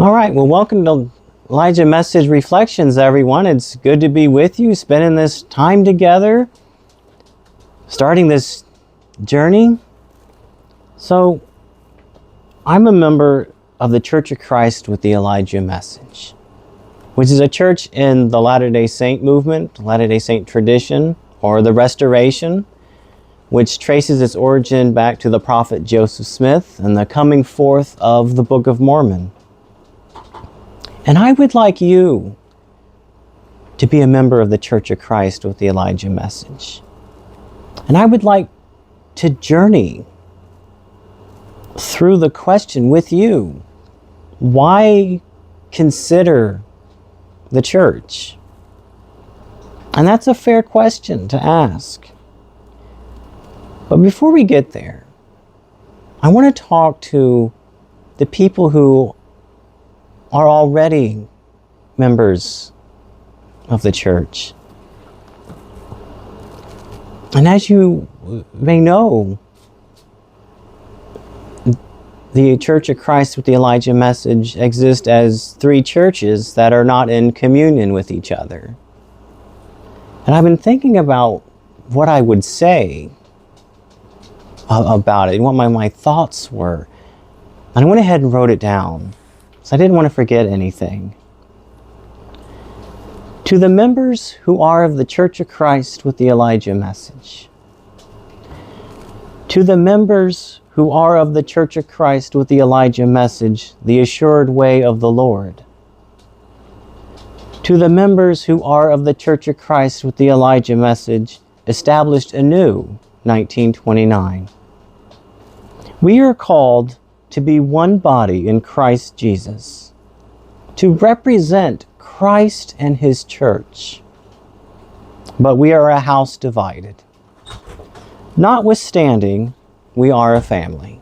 All right, well, welcome to Elijah Message Reflections, everyone. It's good to be with you, spending this time together, starting this journey. So, I'm a member of the Church of Christ with the Elijah Message, which is a church in the Latter-day Saint movement, Latter-day Saint tradition, or the Restoration, which traces its origin back to the prophet Joseph Smith and the coming forth of the Book of Mormon. And I would like you to be a member of the Church of Christ with the Elijah Message. And I would like to journey through the question with you. Why consider the church? And that's a fair question to ask. But before we get there, I want to talk to the people who are already members of the church. And as you may know, the Church of Christ with the Elijah Message exists as three churches that are not in communion with each other. And I've been thinking about what I would say about it, what my thoughts were. And I went ahead and wrote it down, so I didn't want to forget anything. To the members who are of the Church of Christ with the Elijah Message. To the members who are of the Church of Christ with the Elijah Message, the assured way of the Lord. To the members who are of the Church of Christ with the Elijah Message, established anew, 1929. We are called to be one body in Christ Jesus, to represent Christ and His church. But we are a house divided. Notwithstanding, we are a family.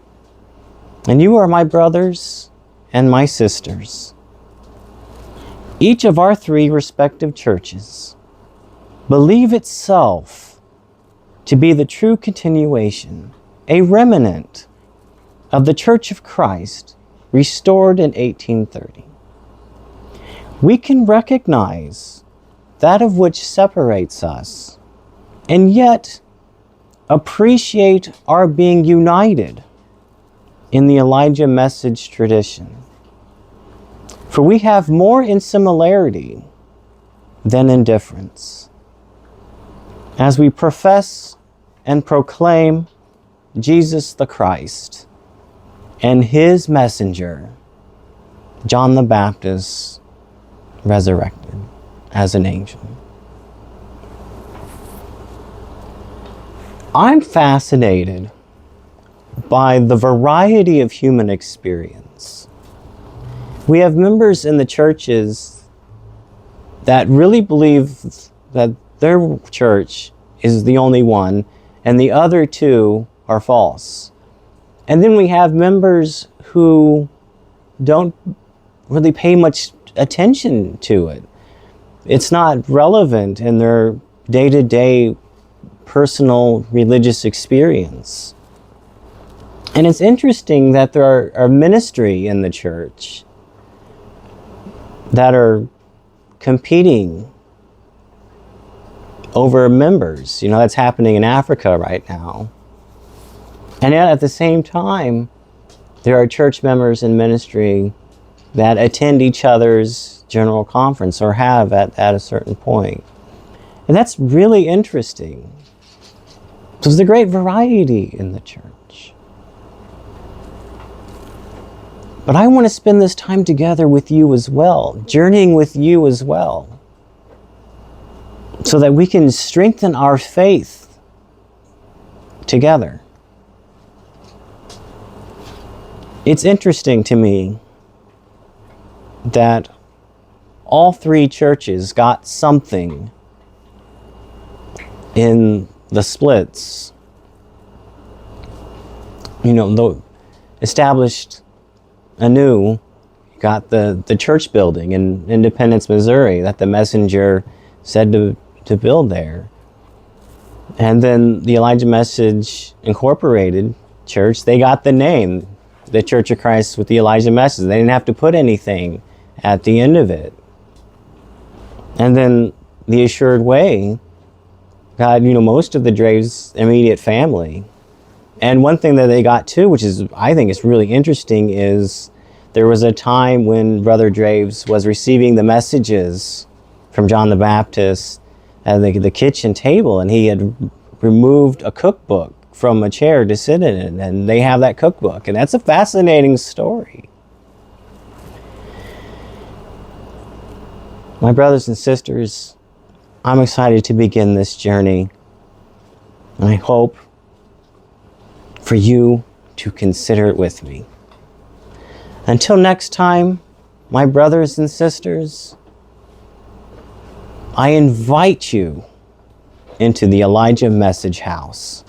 And you are my brothers and my sisters. Each of our three respective churches believe itself to be the true continuation, a remnant of the Church of Christ, restored in 1830. We can recognize that of which separates us, and yet appreciate our being united in the Elijah Message tradition. For we have more in similarity than in difference. As we profess and proclaim Jesus the Christ, and His messenger, John the Baptist, resurrected as an angel. I'm fascinated by the variety of human experience. We have members in the churches that really believe that their church is the only one, and the other two are false. And then we have members who don't really pay much attention to it. It's not relevant in their day-to-day personal religious experience. And it's interesting that there are ministry in the church that are competing over members. You know, that's happening in Africa right now. And yet at the same time, there are church members in ministry that attend each other's general conference or have at a certain point. And that's really interesting. So there's a great variety in the church. But I want to spend this time together with you as well, journeying with you as well, so that we can strengthen our faith together. It's interesting to me that all three churches got something in the splits. You know, the established anew got the church building in Independence, Missouri, that the messenger said to build there. And then the Elijah Message Incorporated Church, they got the name the Church of Christ with the Elijah message. They didn't have to put anything at the end of it. And then the Assured Way got, most of the Draves' immediate family. And one thing that they got too, which is, I think is really interesting, is there was a time when Brother Draves was receiving the messages from John the Baptist at the kitchen table, and he had removed a cookbook from a chair to sit in it, and they have that cookbook, and that's a fascinating story. My brothers and sisters, I'm excited to begin this journey, and I hope for you to consider it with me. Until next time, my brothers and sisters, I invite you into the Elijah Message House.